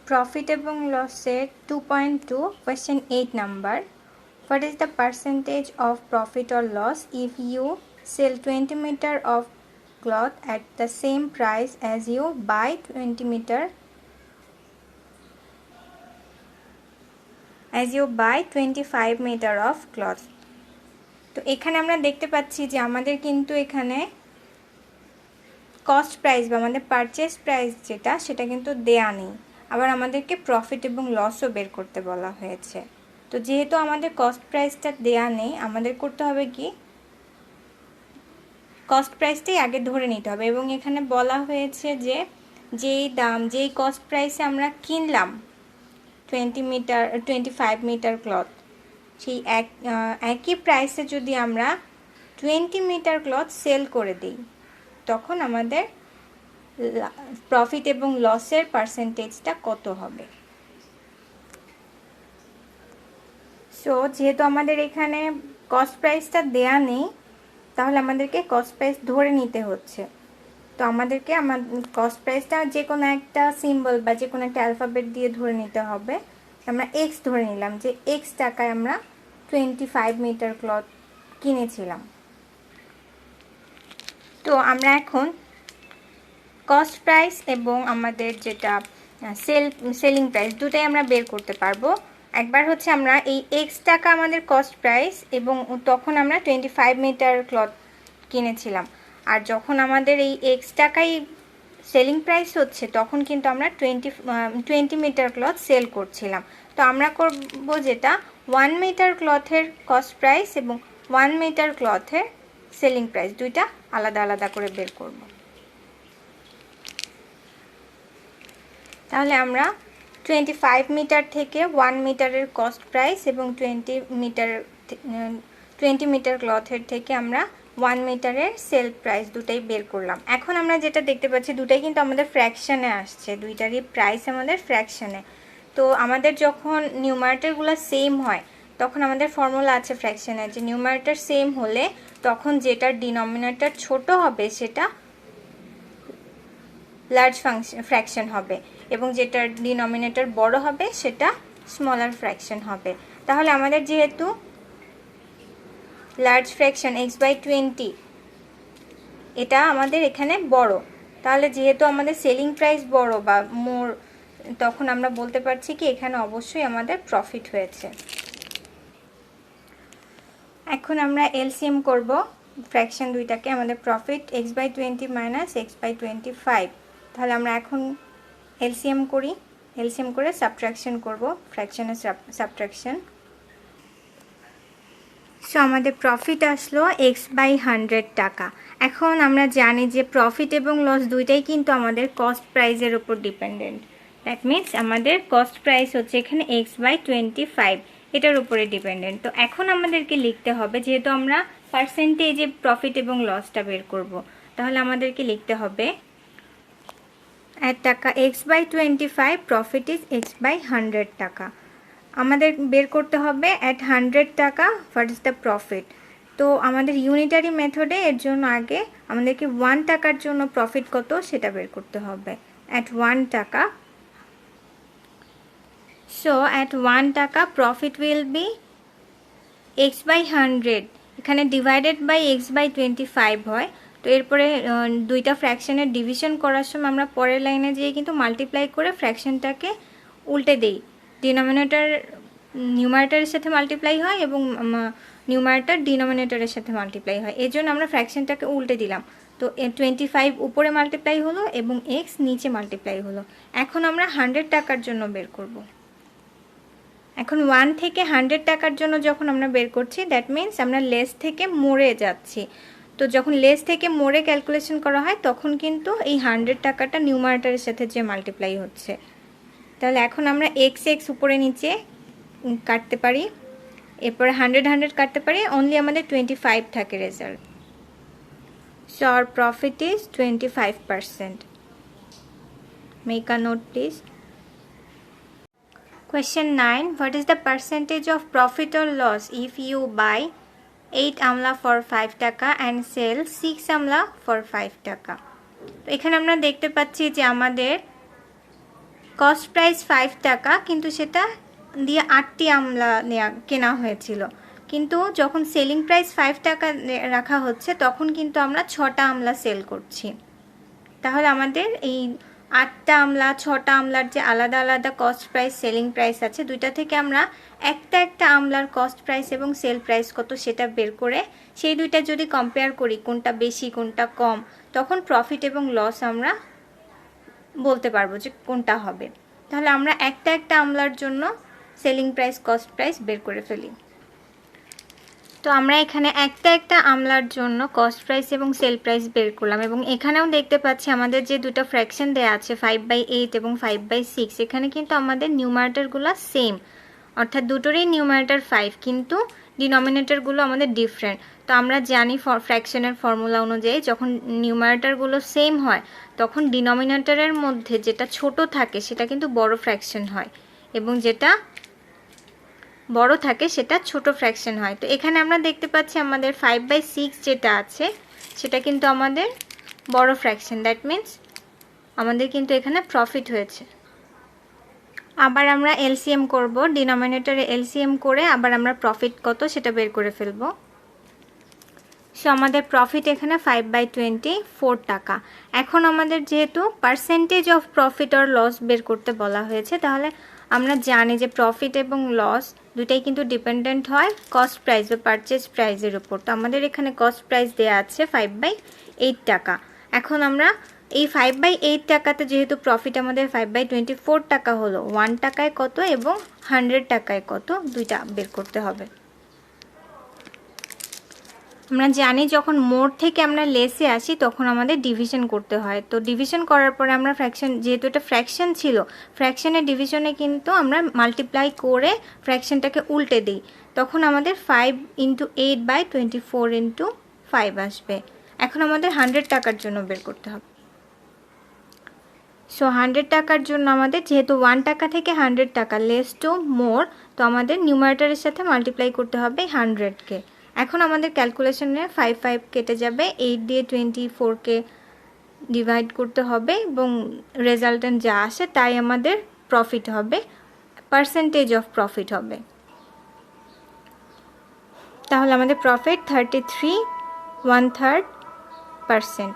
Profit এবং লসের 2.2 question 8 number. What is the percentage of profit or loss if you sell 20 meter of cloth at the same price as you buy 20 meter as you buy 25 meter of cloth? তো এখানে আমরা দেখতে পাচ্ছি যে আমাদের কিন্তু এখানে কস্ট প্রাইস বা আমাদের পারচেজ প্রাইস যেটা সেটা কিন্তু দেয়া নেই, আবার আমাদেরকে প্রফিট এবং লসও বের করতে বলা হয়েছে। তো যেহেতু আমাদের কস্ট প্রাইসটা দেয়া নেই, আমাদের করতে হবে কি কস্ট প্রাইসটাই আগে ধরে নিতে হবে। এবং এখানে বলা হয়েছে যে যেই কস্ট প্রাইসে আমরা কিনলাম 25 মিটার ক্লথ, সেই একই প্রাইসে যদি আমরা 20 মিটার ক্লথ সেল করে দিই, তখন আমাদের প্রফিট এবং লসের পার্সেন্টেজটা কত হবে। সো যেহেতু আমাদের এখানে কস্ট প্রাইসটা দেয়া নেই, তাহলে আমাদেরকে কস্ট প্রাইস ধরে নিতে হচ্ছে। তো আমাদেরকে কস্ট প্রাইসটা যে কোনো একটা সিম্বল বা যে কোনো একটা অ্যালফাবেট দিয়ে ধরে নিতে হবে। আমরা এক্স ধরে নিলাম যে এক্স টাকায় আমরা 25 মিটার ক্লথ কিনেছিলাম। তো আমরা এখন কস্ট প্রাইস এবং আমাদের যেটা সেলিং প্রাইস দুটাই আমরা বের করতে পারবো। একবার হচ্ছে আমরা এই এক্স টাকা আমাদের কস্ট প্রাইস এবং তখন আমরা 25 মিটার ক্লথ কিনেছিলাম, আর যখন আমাদের এই এক্স টাকাই সেলিং প্রাইস হচ্ছে তখন কিন্তু আমরা 20 মিটার ক্লথ সেল করছিলাম। তো আমরা করব যেটা 1 মিটার ক্লথের কস্ট প্রাইস এবং 1 মিটার ক্লথের সেলিং প্রাইস দুইটা আলাদা আলাদা করে বের করব। তাহলে আমরা 25 মিটার থেকে 1 মিটারের কস্ট প্রাইস এবং 20 মিটার ক্লথের থেকে আমরা 1 মিটারের সেল প্রাইস দুটাই বের করলাম। এখন আমরা যেটা দেখতে পাচ্ছি দুটাই কিন্তু আমাদের ফ্র্যাকশনে আসছে, দুইটারই প্রাইস আমাদের ফ্র্যাকশনে। তো আমাদের যখন নিউমারেটরগুলো সেম হয় তখন আমাদের ফর্মুলা আছে ফ্র্যাকশনে যে নিউমারেটর সেম হলে তখন যেটার ডিনোমিনেটর ছোট হবে সেটা লার্জ ফ্র্যাকশন হবে এবং যেটার ডিনোমিনেটর বড় হবে সেটা স্মলার ফ্র্যাকশন হবে। তাহলে আমাদের যেহেতু লার্জ ফ্র্যাকশন x/20 এটা আমাদের এখানে বড়, তাহলে যেহেতু আমাদের সেলিং প্রাইস বড় বা মোর, তখন আমরা বলতে পারছি কি এখানে অবশ্যই আমাদের প্রফিট হয়েছে। এখন আমরা এলসিএম করব ফ্র্যাকশন দুইটাকে, আমাদের প্রফিট x/20 মাইনাস x/25। তাহলে আমরা এখন এলসিএম করি, এলসিএম করে সাবট্রাকশন করব, ফ্র্যাকশনের সাবট্রাকশন। সো আমাদের প্রফিট আসলো x/100 টাকা। এখন আমরা জানি যে প্রফিট এবং লস দুইটাই কিন্তু আমাদের কস্ট প্রাইসের উপর ডিপেন্ডেন্ট। দ্যাট মিনস আমাদের কস্ট প্রাইস হচ্ছে এখানে x/25, এটার উপরে ডিপেন্ডেন্ট। তো এখন আমাদেরকে লিখতে হবে, যেহেতু আমরা পার্সেন্টেজে প্রফিট এবং লসটা বের করব, তাহলে আমাদেরকে লিখতে হবে at টাকা x/25 প্রফিট ইজ x/100 টাকা। আমাদের বের করতে হবে at 100 টাকা হোয়াট ইজ দ্য প্রফিট। তো আমাদের ইউনিটারি মেথডে এর জন্য আগে আমাদেরকে 1 টাকার জন্য প্রফিট কত সেটা বের করতে হবে at 1 টাকা। সো at 1 টাকা প্রফিট উইল বি x/100, এখানে ডিভাইডেড বাই x/25 হয়। তো এরপরে দুইটা ফ্র্যাকশনের ডিভিশন করার সময় আমরা পরের লাইনে যেয়ে কিন্তু মাল্টিপ্লাই করে ফ্র্যাকশনটাকে উল্টে দেই, ডিনোমিনেটর নিউমারেটরের সাথে মাল্টিপ্লাই হয় এবং নিউমারেটর ডিনোমিনেটরের সাথে মাল্টিপ্লাই হয়, এই জন্য আমরা ফ্র্যাকশনটাকে উল্টে দিলাম। তো 25 উপরে মাল্টিপ্লাই হলো এবং x নিচে মাল্টিপ্লাই হলো। এখন আমরা 100 টাকার জন্য বের করব। এখন 1 থেকে 100 টাকার জন্য যখন আমরা বের করছি দ্যাট মিনস আমরা লেস থেকে মোরে যাচ্ছি। তো যখন লেস থেকে মোরে ক্যালকুলেশন করা হয় তখন কিন্তু এই 100 টাকাটা নিউমারেটরের সাথে যে মাল্টিপ্লাই হচ্ছে। তাহলে এখন আমরা x উপরে নিচে কাটতে পারি, এরপরে 100 কাটতে পারি, অনলি আমাদের 25 থাকে result. So our profit is 25%। Make a note please. Question 9. What is the percentage of profit or loss if you buy 8 Amla for 5 টাকা and sell 6 আমলা for 5 টাকা? তো এখানে আমরা দেখতে পাচ্ছি যে আমাদের কস্ট প্রাইস 5 টাকা, কিন্তু সেটা দিয়ে 8টি আমলা কেনা হয়েছিল। কিন্তু যখন সেলিং প্রাইস 5 টাকা রাখা হচ্ছে তখন কিন্তু আমরা 6টা আমলা সেল করছি। তাহলে আমাদের এই 8টা আমলা 6টা আমলার যে আলাদা আলাদা কস্ট প্রাইস সেলিং প্রাইস আছে, দুইটা থেকে আমরা একটা আমলার কস্ট প্রাইস এবং সেল প্রাইস কত সেটা বের করে সেই দুইটা যদি কম্পেয়ার করি কোনটা বেশি কোনটা কম, তখন প্রফিট এবং লস আমরা বলতে পারবো যে কোনটা হবে। তাহলে আমরা একটা আমলার জন্য সেলিং প্রাইস কস্ট প্রাইস বের করে ফেলি। তো আমরা এখানে একটা আমলার জন্য কস্ট প্রাইস এবং সেল প্রাইস বের করলাম, এবং এখানেও দেখতে পাচ্ছি আমাদের যে দুটো ফ্র্যাকশন দেওয়া আছে 5/8 এবং 5/6, এখানে কিন্তু আমাদের নিউমারেটরগুলো সেম, অর্থাৎ দুটোরই নিউমারেটর 5, কিন্তু ডিনোমিনেটরগুলো আমাদের ডিফারেন্ট। তো আমরা জানি ফ্র্যাকশনের ফর্মুলা অনুযায়ী যখন নিউমারেটরগুলো সেম হয় তখন ডিনোমিনেটরের মধ্যে যেটা ছোট থাকে সেটা কিন্তু বড় ফ্র্যাকশন হয়, এবং যেটা বড় থাকে সেটা ছোট ফ্র্যাকশন হয়। তো এখানে আমরা দেখতে পাচ্ছি আমাদের 5/6 যেটা আছে সেটা কিন্তু আমাদের বড় ফ্র্যাকশন, দ্যাট মিন্স আমাদের কিন্তু এখানে প্রফিট হয়েছে। আবার আমরা এলসিএম করব, ডিনোমিনেটরে এলসিএম করে আবার আমরা প্রফিট কত সেটা বের করে ফেলব। সো আমাদের প্রফিট এখানে 5/24 টাকা। এখন আমাদের যেহেতু percentage of profit or loss বের করতে বলা হয়েছে, তাহলে আমরা জানি যে প্রফিট এবং লস দুটাই কিন্তু ডিপেন্ডেন্ট হয় কস্ট প্রাইস বা পারচেজ প্রাইসের উপর। তো আমাদের এখানে কস্ট প্রাইস দেওয়া আছে 5/8 টাকা। এখন আমরা এই 5/8 টাকাতে যেহেতু প্রফিট আমাদের 5/24 টাকা হলো, 1 টাকায় কত এবং 100 টাকায় কত দুইটা বের করতে হবে। আমরা জানি যখন মোড থেকে আমরা লেসে আসি তখন আমাদের ডিভিশন করতে হয়। তো ডিভিশন করার পরে আমরা ফ্র্যাকশন, যেহেতু এটা ফ্র্যাকশন ছিল, ফ্র্যাকশনের ডিভিশনে কিন্তু আমরা মাল্টিপ্লাই করে ফ্র্যাকশনটাকে উল্টে দিই, তখন আমাদের 5 × 8/24 × 5 আসবে। এখন আমাদের 100 টাকার জন্য বের করতে হবে। সো 100 টাকার জন্য আমাদের যেহেতু 1 টাকা থেকে 100 টাকা লেস টু মোর, তো আমাদের নিউমারেটরের সাথে মাল্টিপ্লাই করতে হবে 100-কে। এখন আমাদের ক্যালকুলেশনে 5 কেটে যাবে, 8 দিয়ে 24-কে ডিভাইড করতে হবে এবং রেজাল্টেন্ট যা আসে তাই আমাদের প্রফিট হবে, পার্সেন্টেজ অফ প্রফিট হবে। তাহলে আমাদের প্রফিট 33 1/3%।